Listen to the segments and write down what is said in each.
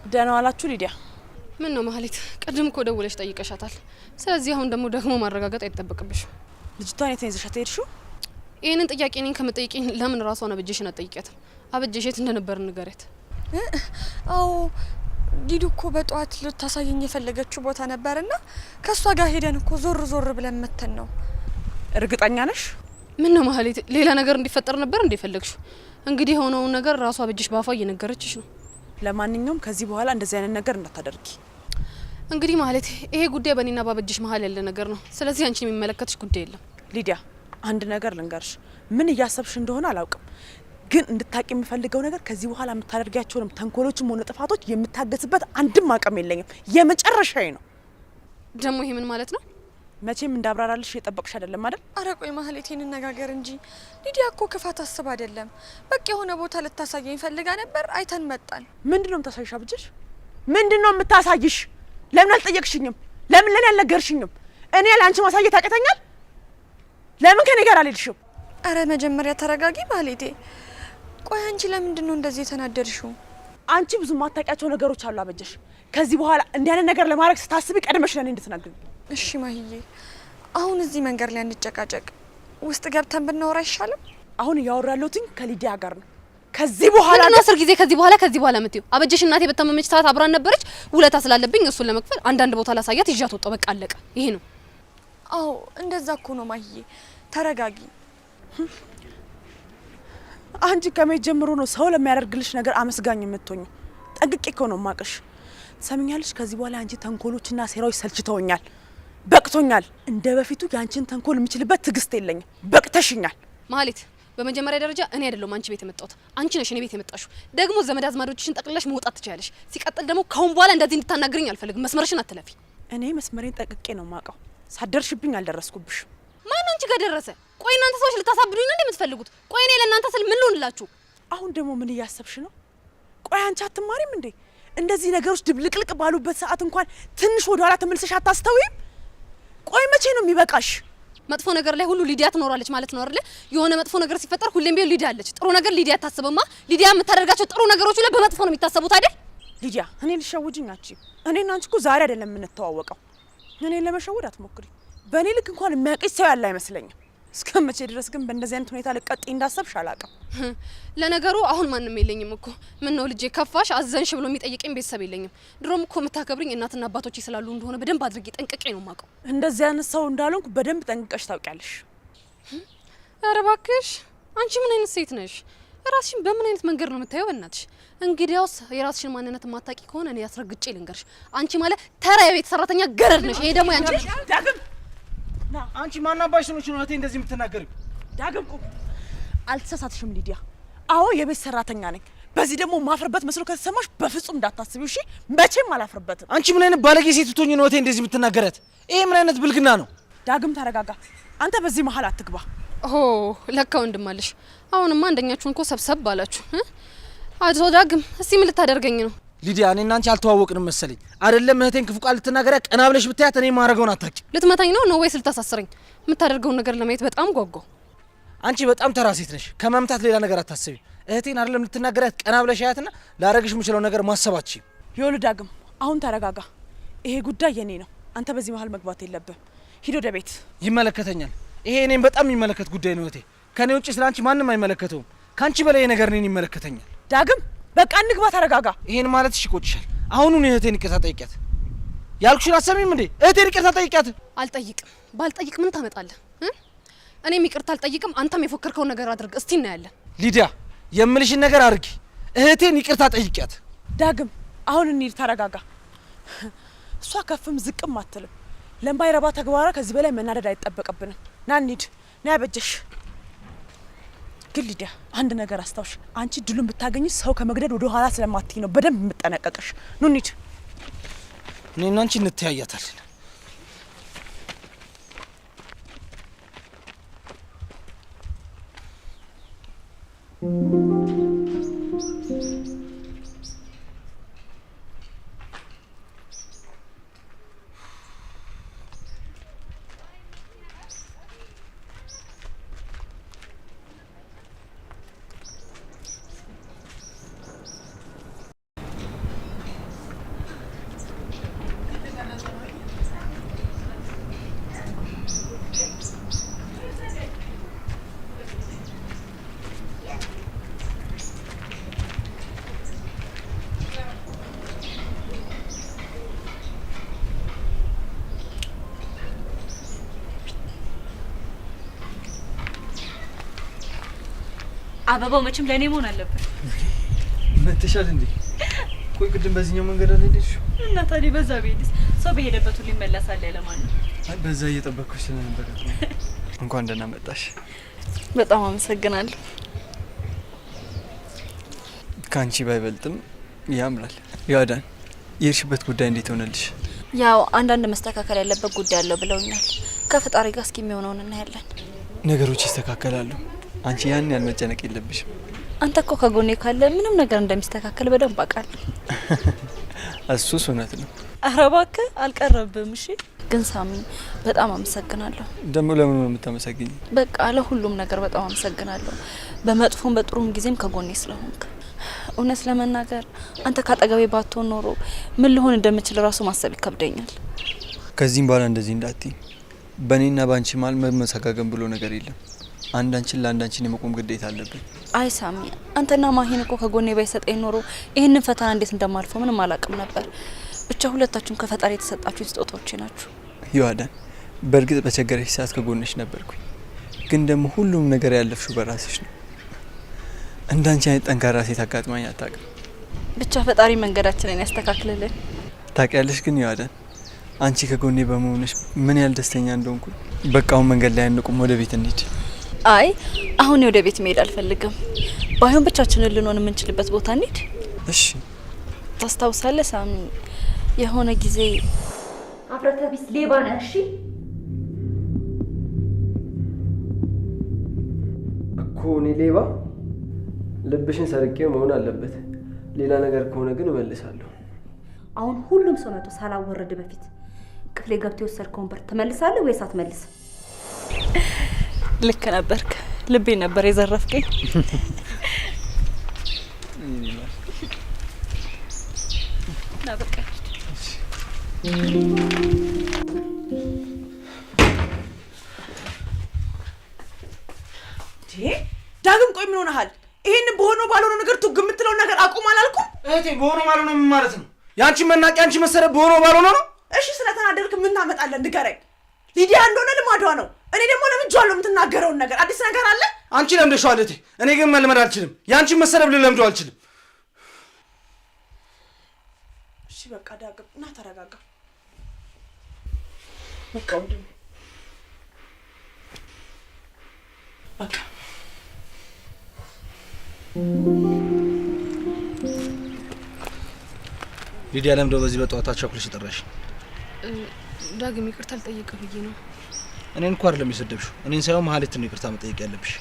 ደህና ዋላችሁ ሊዲያ? ምን ነው ማህሌት? ቀድም እኮ ደውለሽ ጠይቀሻታል። ስለዚህ አሁን ደግሞ ማረጋገጥ አይተበቅብሽም። ልጅቷን የት ነው ይዘሻት ሄድሽው? ይሄንን ጥያቄ እኔን ከመጠየቅኝ ለምን ራሷን አበጀሽን አትጠይቂያትም? አበጀሽ የት እንደነበር ንገሪያት። አዎ ዲዱ እኮ በጧት ልታሳየኝ የፈለገችው ቦታ ነበርና ከሷ ጋር ሄደን እኮ ዞር ብለን መተን ነው። እርግጠኛ ነሽ? ምን ነው ማህሌት? ሌላ ነገር እንዲፈጠር ነበር እንደፈለግሽው? እንግዲህ የሆነውን ነገር ራሷ አበጀሽ ባፏ እየነገረችሽ ነው። ለማንኛውም ከዚህ በኋላ እንደዚህ አይነት ነገር እንዳታደርጊ። እንግዲህ ማህሌት ይሄ ጉዳይ በእኔና ባበጀሽ መሀል ያለ ነገር ነው። ስለዚህ አንቺን የሚመለከትሽ ጉዳይ የለም። ሊዲያ አንድ ነገር ልንገርሽ፣ ምን እያሰብሽ እንደሆነ አላውቅም፣ ግን እንድታቂ የምፈልገው ነገር ከዚህ በኋላ የምታደርጊያቸውንም ተንኮሎችም ሆነ ጥፋቶች የምታገስበት አንድም አቅም የለኝም። የመጨረሻዬ ነው። ደግሞ ይሄ ምን ማለት ነው? መቼም እንዳብራራልሽ የጠበቅሽ አይደለም አይደል? አረ ቆይ ማህሌት እንነጋገር እንጂ ሊዲያ እኮ ክፋት አስብ አይደለም። በቃ የሆነ ቦታ ልታሳየኝ ፈልጋ ነበር፣ አይተን መጣን። ምንድነው የምታሳይሽ አብጀሽ? ምንድነው የምታሳይሽ? ለምን አልጠየቅሽኝም? ለምን ለኔ አልነገርሽኝም? እኔ ለአንቺ ማሳየት ያቀተኛል? ለምን ከኔ ጋር አልሄድሽም? አረ መጀመሪያ ተረጋጊ ማህሌቴ። ቆይ አንቺ ለምንድነው እንደዚህ የተናደድሽው? አንቺ ብዙ ማታውቂያቸው ነገሮች አሉ አበጀሽ። ከዚህ በኋላ እንዲህ አይነት ነገር ለማድረግ ስታስቢ ቀድመሽ ለኔ እንድትናገሪ። እሺ ማህዬ፣ አሁን እዚህ መንገድ ላይ እንጨቃጨቅ፣ ውስጥ ገብተን ብናወራ አይሻልም? አሁን እያወራ ያለሁት ከሊዲያ ጋር ነው። ከዚህ በኋላ ነው 10 ጊዜ ከዚህ በኋላ ምትዩ። አበጀሽ እናቴ በተመመች ሰዓት አብራን ነበረች። ውለታ ስላለብኝ እሱን ለመክፈል አንዳንድ ቦታ ላሳያት ይዣት ወጣሁ። በቃ አለቀ። ይሄ ነው። አዎ እንደዛ እኮ ነው ማህዬ። ተረጋጊ። አንቺ ከመቼ ጀምሮ ነው ሰው ለሚያደርግልሽ ነገር አመስጋኝ የምትሆኚ? ጠንቅቄ እኮ ነው ማቀሽ። ሰምኛለሽ? ከዚህ በኋላ አንቺ ተንኮሎችና ሴራዎች ሰልችተውኛል፣ በቅቶኛል። እንደ በፊቱ ያንቺን ተንኮል የምችልበት ትግስት የለኝም። በቅተሽኛል ማህሌት። በመጀመሪያ ደረጃ እኔ አይደለሁም አንቺ ቤት የመጣሁት፣ አንቺ ነሽ እኔ ቤት የመጣሽው። ደግሞ ዘመድ አዝማዶችሽን ጠቅልለሽ መውጣት ትችያለሽ። ሲቀጥል ደግሞ ካሁን በኋላ እንደዚህ እንድታናግሪኝ አልፈልግም። መስመርሽን አትለፊ። እኔ መስመሬን ጠንቅቄ ነው ማቀው። ሳደርሽብኝ አልደረስኩብሽ። ማን አንቺ ጋር ደረሰ? ቆይ እናንተ ሰዎች ልታሳብዱኝ ነው እንደምትፈልጉት? ቆይ እኔ ለእናንተ ስል ምን ልሆንላችሁ? አሁን ደግሞ ምን እያሰብሽ ነው? ቆይ አንቺ አትማሪም እንዴ? እንደዚህ ነገሮች ድብልቅልቅ ባሉበት ሰዓት እንኳን ትንሽ ወደ ኋላ ተመልሰሽ አታስተውይም? ቆይ መቼ ነው የሚበቃሽ? መጥፎ ነገር ላይ ሁሉ ሊዲያ ትኖራለች ማለት ነው አይደል? የሆነ መጥፎ ነገር ሲፈጠር ሁሌም ቢሆን ሊዲያ አለች። ጥሩ ነገር ሊዲያ አታስብማ። ሊዲያ የምታደርጋቸው ጥሩ ነገሮች ሁሉ በመጥፎ ነው የሚታሰቡት አይደል? ሊዲያ እኔ ልሸውጅኝ አቺ? እኔና አንቺ እኮ ዛሬ አይደለም የምንተዋወቀው። እኔን ለመሸወድ አትሞክሪ። በእኔ ልክ እንኳን የሚያውቅሽ ሰው ያለ አይመስለኝም። እስከመቼ ድረስ ግን በእንደዚህ አይነት ሁኔታ ልቀጥይ እንዳሰብሽ አላውቅም። ለነገሩ አሁን ማንም የለኝም እኮ። ምን ነው ልጄ ከፋሽ አዘንሽ ብሎ የሚጠይቀኝ ቤተሰብ የለኝም። ድሮም እኮ የምታከብሪኝ እናትና አባቶቼ ስላሉ እንደሆነ በደንብ አድርጌ ጠንቅቄ ነው የማውቀው። እንደዚህ አይነት ሰው እንዳልሆንኩ በደንብ ጠንቅቀሽ ታውቂያለሽ። ኧረ እባክሽ አንቺ ምን አይነት ሴት ነሽ? ራስሽን በምን አይነት መንገድ ነው የምታየው? በእናትሽ እንግዲያውስ የራስሽን ማንነት ማታቂ ከሆነ እኔ ያስረግጬ ልንገርሽ። አንቺ ማለት ተራ የቤት ሰራተኛ ገረድ ነሽ። ይሄ ደግሞ ያንቺ ዳግም ና አንቺ ማናባሽ ነው እህቴ እንደዚህ የምትናገሪው? ዳግም ቁም። አልተሳሳትሽም ሊዲያ። አዎ የቤት ሰራተኛ ነኝ። በዚህ ደግሞ ማፍርበት መስሎ ከተሰማሽ በፍጹም እንዳታስቢው እሺ? መቼም አላፍርበትም። አንቺ ምን አይነት ባለጌ ሴት ትሆኚ ነው እህቴ እንደዚህ የምትናገራት? ይሄ ምን አይነት ብልግና ነው? ዳግም ተረጋጋ። አንተ በዚህ መሀል አትግባ። ኦ ለካ ወንድም አለሽ። አሁንማ አንደኛችሁን እኮ ሰብሰብ ባላችሁ። አቶ ዳግም እስቲ ምን ልታደርገኝ ነው? ሊዲያ እኔና አንቺ አልተዋወቅንም መሰለኝ። አይደለም እህቴን ክፉ ቃል ልትናገሪያ ቀና ብለሽ ብታያት እኔ ማረገውን አታውቂ። ልትመታኝ ነው ወይስ ልታሳስረኝ? የምታደርገውን ነገር ለማየት በጣም ጓጓው። አንቺ በጣም ተራ ሴት ነሽ። ከመምታት ሌላ ነገር አታስቢ። እህቴን አይደለም ልትናገሪያት ቀና ብለሽ ያያትና ላረግሽ የምችለው ነገር ማሰባች። ይኸውልህ ዳግም አሁን ተረጋጋ። ይሄ ጉዳይ የኔ ነው። አንተ በዚህ መሀል መግባት የለብህም። ሂድ ወደ ቤት። ይመለከተኛል። ይሄ እኔን በጣም የሚመለከት ጉዳይ ነው እህቴ። ከኔ ውጪ ስላንቺ ማንም አይመለከተውም። ካንቺ በላይ ነገር እኔን ይመለከተኛል። ዳግም በቃ እንግባ። ተረጋጋ። ይሄን ማለት ይቆጭሻል። አሁኑን እህቴን ይቅርታ ጠይቂያት። ያልኩሽን አሰሚም እንዴ? እህቴን ይቅርታ ጠይቂያት። አልጠይቅም። ባልጠይቅ ምን ታመጣለህ? እኔም ይቅርታ አልጠይቅም። አንተም የፎከርከውን ነገር አድርግ። እስቲ እናያለን። ሊዲያ የምልሽን ነገር አድርጊ። እህቴን ይቅርታ ጠይቂያት። ዳግም አሁን እንሂድ። ተረጋጋ። እሷ ከፍም ዝቅም አትልም። ለማይረባ ተግባራ ከዚህ በላይ መናደድ አይጠበቅብንም። ና እንሂድ። ና ያበጀሽ። ግን ሊዲያ አንድ ነገር አስታውሽ። አንቺ ድሉን ብታገኝ ሰው ከመግደል ወደ ኋላ ስለማትይ ነው በደንብ የምጠነቀቅሽ። ኑ እንሂድ። እኔና አንቺ እንተያያታለን። አበባው መቼም ለኔ መሆን አለበት። መተሻል እንዴ? ቆይ ቅድም በዚህኛው መንገድ አለ እንዴ? እና ታዲያ በዛ ቤትስ ሰው በሄደበት ሁሉ ይመለሳል ለማን ነው? አይ በዛ እየጠበቅኩሽ ስለነበረ እንኳን ደህና መጣሽ። በጣም አመሰግናለሁ። ካንቺ ባይበልጥም ያምራል። ያዳን የሄድሽበት ጉዳይ እንዴት ሆነልሽ? ያው አንዳንድ መስተካከል ያለበት ጉዳይ አለው ብለውኛል። ከፈጣሪ ጋር እስኪ የሚሆነውን እናያለን። ነገሮች ይስተካከላሉ። አንቺ ያን ያህል መጨነቅ የለብሽም። አንተ እኮ ከጎኔ ካለ ምንም ነገር እንደሚስተካከል በደንብ አውቃለሁ። እሱስ እውነት ነው። ኧረ እባክህ አልቀረብም። እሺ ግን ሳሚ በጣም አመሰግናለሁ። ደግሞ ለምን ነው የምታመሰግኝ? በቃ ለሁሉም ነገር በጣም አመሰግናለሁ። በመጥፎም በጥሩም ጊዜም ከጎኔ ስለሆንክ። እውነት ለመናገር አንተ ካጠገቤ ባትሆን ኖሮ ምን ልሆን እንደምችል ራሱ ማሰብ ይከብደኛል። ከዚህም በኋላ እንደዚህ እንዳትይ። በእኔና ባንቺ መሀል መመሰጋገን ብሎ ነገር የለም። አንዳንችን ለአንዳንችን የመቆም ግዴታ አለብን። አይ ሳሚ አንተና ማሂን እኮ ከጎኔ ባይሰጠኝ ኖሮ ይህንን ፈተና እንዴት እንደማልፈው ምንም አላውቅም ነበር። ብቻ ሁለታችሁም ከፈጣሪ የተሰጣችሁ ስጦታዎቼ ናችሁ። ይዋዳን በእርግጥ በቸገረሽ ሰዓት ከጎንሽ ነበርኩኝ። ግን ደግሞ ሁሉም ነገር ያለፍሽው በራስሽ ነው። እንዳንቺ አይነት ጠንካራ ሴት አጋጥማኝ አታውቅም። ብቻ ፈጣሪ መንገዳችንን ያስተካክልልን። ታውቂያለሽ ግን ይዋዳን አንቺ ከጎኔ በመሆንሽ ምን ያህል ደስተኛ እንደሆንኩ። በቃ አሁን መንገድ ላይ አንቁም፣ ወደ ቤት እንሂድ። አይ አሁን ወደ ቤት መሄድ አልፈልግም። ባይሆን ብቻችንን ልንሆን የምንችልበት ቦታ እንሂድ። እሺ። ታስታውሳለህ ሳሚ የሆነ ጊዜ አፍረተ ቢስ ሌባ ነህ። እሺ እኮ እኔ ሌባ ልብሽን ሰርቄው መሆን አለበት። ሌላ ነገር ከሆነ ግን እመልሳለሁ። አሁን ሁሉም ሰው መጥቶ ሳላወረድ በፊት ክፍሌ ገብቶ የወሰድከውን ብር ትመልሳለህ ወይስ አትመልስም? ልክ ነበርክ። ልቤ ነበር የዘረፍከኝ። ናበቃ ዳግም ቆይ ምን ሆነሃል? ይሄን በሆነው ባልሆነው ነገር ቱግ የምትለው ነገር አቁም አላልኩም? እህቴ በሆነው ባልሆነው ምን ማለት ነው? ያንቺ መናቂ ያንቺ መሰረት በሆነው ባልሆነው ነው? እሺ ስለተናደድክ ምን ታመጣለህ? ንገረኝ። ሊዲያ እንደሆነ ልማዷ ነው። እኔ ደግሞ ለምጄዋለሁ የምትናገረውን ነገር። አዲስ ነገር አለ? አንቺ ለምደሽዋል እህቴ። እኔ ግን መልመድ አልችልም። ያንቺ መሰረት ልለምደው አልችልም። እሺ በቃ ዳግም እና ተረጋጋ። በቃ ወንድም በቃ ሊዲያ ለምደው በዚህ በጠዋት አቻኩልሽ ጠራሽ? ዳግም ይቅርታ ልጠይቅህ ብዬ ነው። እኔን እንኳን አይደለም የሰደብሽው፣ እኔን ሳይሆን መሀሌትን ነው ይቅርታ መጠየቅ ያለብሽ።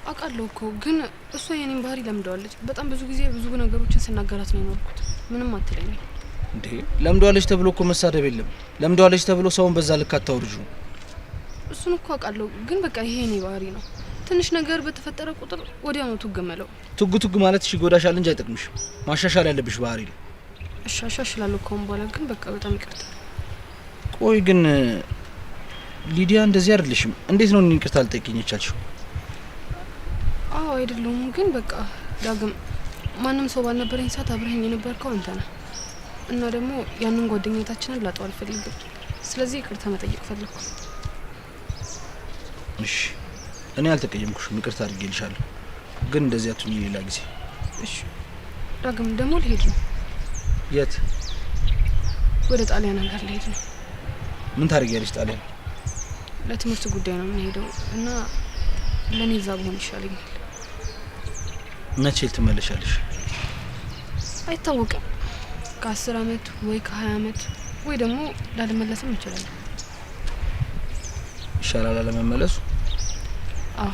አውቃለሁ እኮ ግን እሷ የኔን ባህሪ ለምደዋለች። በጣም ብዙ ጊዜ ብዙ ነገሮችን ስናገራት ነው የኖርኩት። ምንም አትለኝም። እንዴ ለምደዋለች ተብሎ እኮ መሳደብ የለም። ለምደዋለች ተብሎ ሰውን በዛ ልክ አታውርጁ። እሱን እኮ አውቃለሁ ግን በቃ ይሄ የኔ ባህሪ ነው። ትንሽ ነገር በተፈጠረ ቁጥር ወዲያው ነው ትገመለው። ቱግ ማለት እሺ ጎዳሻል እንጂ አይጠቅምሽም። ማሻሻል ያለብሽ ባህሪ ነው። እሺ አሻሽላለሁ ከሆነ በኋላ ግን በቃ በጣም ይቅርታ። ቆይ ግን ሊዲያ እንደዚህ አይደለሽም። እንዴት ነው ይቅርታ ልጠይቅኝ የቻልሽው? አዎ አይደለም ግን በቃ ዳግም ማንም ሰው ባልነበረኝ ሰዓት አብረኸኝ የነበርከው አንተ ነህ እና ደግሞ ያንን ጓደኝነታችንን ላጣው አልፈልግም። ስለዚህ ይቅርታ መጠየቅ ፈለኩ። እሺ እኔ አልተቀየምኩሽም፣ ይቅርታ አድርጌልሻለሁ። ግን እንደዚህ አትሁኚ ሌላ ጊዜ እሺ። ዳግም ደግሞ ልሄድ ነው። የት? ወደ ጣሊያን ሀገር ልሄድ ነው። ምን ታደርጊያለሽ ጣሊያን? ለትምህርት ጉዳይ ነው የምንሄደው እና ለኔ እዛ ብሆን ይሻለኛል። መቼ ትመለሻለሽ? አይታወቅም። ከ10 አመት ወይ ከ20 አመት ወይ ደግሞ ላልመለስም እችላለሁ። ይሻላል አለመመለሱ? አዎ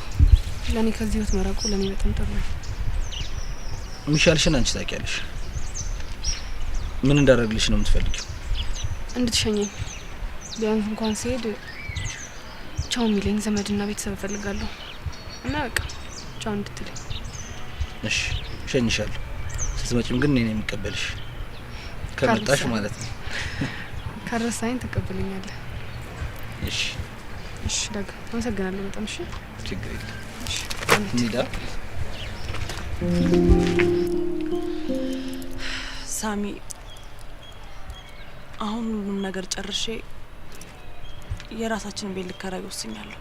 ለኔ ከዚህ ህይወት መራቁ ለኔ በጣም ጥሩ ነው። የሚሻልሽን አንቺ ታውቂያለሽ። ምን እንዳደርግልሽ ነው የምትፈልጊው? እንድትሸኘኝ ቢያንስ እንኳን ሲሄድ ቻው የሚለኝ ዘመድና ቤተሰብ እፈልጋለሁ እና በቃ ቻው እንድትለኝ። እሺ እሸኝሻለሁ። ስትመጪም ግን እኔ ነኝ የሚቀበልሽ። ከመጣሽ ማለት ነው። ካረሳኝ ተቀበለኛለህ? እሺ እሺ ዳግም አመሰግናለሁ በጣም። እሺ ችግር የለም። እሺ እንሂዳ። ሳሚ አሁን ሁሉም ነገር ጨርሼ የራሳችንን ቤት ልከራይ ወስኛለሁ።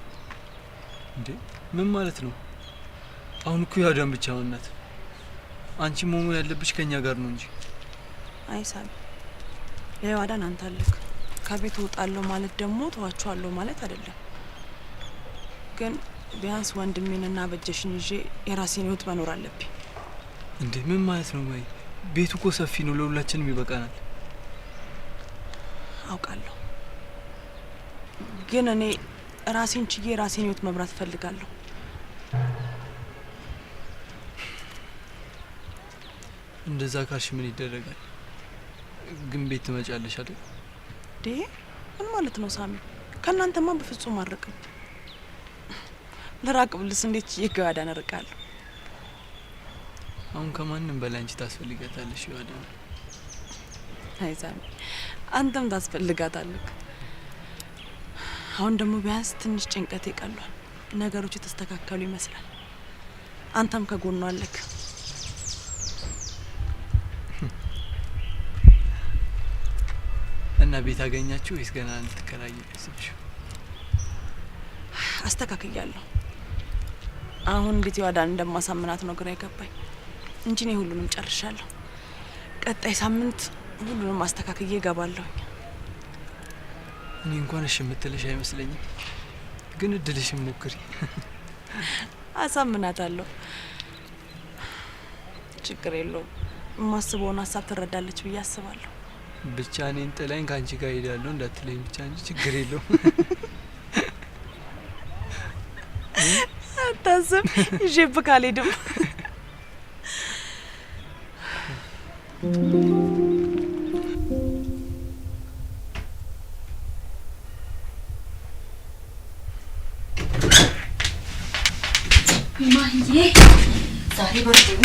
እንዴ ምን ማለት ነው? አሁን እኮ ያዳም ብቻ ናት። አንቺ መሆኑ ያለብሽ ከኛ ጋር ነው እንጂ። አይ ሳሚ፣ የዋዳን አንተ አለክ። ከቤት እወጣለሁ ማለት ደግሞ ተዋቸዋለሁ ማለት አይደለም። ግን ቢያንስ ወንድሜንና በጀሽን ይዤ የራሴን ህይወት መኖር አለብኝ። እንዴ ምን ማለት ነው? ወይ ቤቱ እኮ ሰፊ ነው፣ ለሁላችንም ይበቃናል። አውቃለሁ፣ ግን እኔ ራሴን ችዬ ራሴን ህይወት መምራት ፈልጋለሁ። እንደዛ ካልሽ ምን ይደረጋል? ግን ቤት ትመጫለሽ አይደል? ምን ማለት ነው ሳሚ? ከእናንተማ በፍጹም አርቅም። ለራቅ ብልስ እንዴት ይገባዳን እርቃለሁ? አሁን ከማንም በላይ አንቺ ታስፈልጋታለሽ ይዋዳ። አይ ሳሚ፣ አንተም ታስፈልጋታለህ። አሁን ደግሞ ቢያንስ ትንሽ ጭንቀት ይቀሏል። ነገሮች የተስተካከሉ ይመስላል። አንተም ከጎኗ አለክ። እና ቤት አገኛችሁ ወይስ ገና እንትከራይ ያስብሽ? አስተካክያለሁ። አሁን እንዴት ይዋዳን እንደማሳምናት ነው ግራ የገባኝ እንጂ እኔ ሁሉንም ጨርሻለሁ። ቀጣይ ሳምንት ሁሉንም አስተካክዬ እገባለሁ። እኔ እንኳን እሺ የምትልሽ አይመስለኝም፣ ግን እድልሽን ሞክሪ። አሳምናታለሁ። ችግር የለውም። የማስበውን ሀሳብ ትረዳለች ብዬ አስባለሁ። ብቻ እኔን ጥላኝ ከአንቺ ጋር ሄዳለሁ እንዳትለኝ ብቻ እንጂ ችግር የለውም። አታስብ፣ ይዤብህ አልሄድም። ማሂዬ ዛሬ በርዶኝ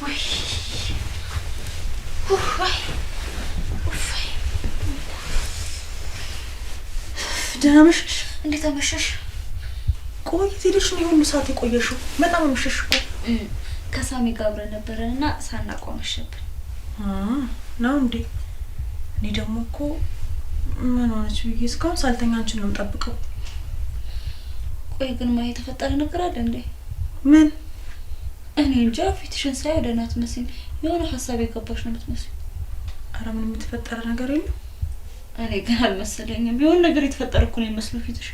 ወይ ደህና መሸሽ። እንዴት አመሸሽ? ቆይ ሄደሽ ነው ሁሉ ሰዓት የቆየሽው? በጣም አመሸሽ እኮ። ከሳሚ ጋር አብረን ነበረንና ሳናውቀው መሸብን። ነው እንዴ? እኔ ደግሞ እኮ ምን ሆነች ብዬ እስካሁን ሳልተኛ አንቺን ነው የምጠብቀው። ቆይ ግን ማሂ የተፈጠረ ነገር አለ እንዴ? ምን? እኔ እንጃ፣ ፊትሽን ሳይ ወደ እናት መስኝ የሆነ ሀሳብ የገባሽ ነው የምትመስለው። ኧረ ምንም የተፈጠረ ነገር የለም። እኔ ግን አልመሰለኝም። የሆነ ነገር የተፈጠረ እኮ ነው የሚመስለው ፊትሽ።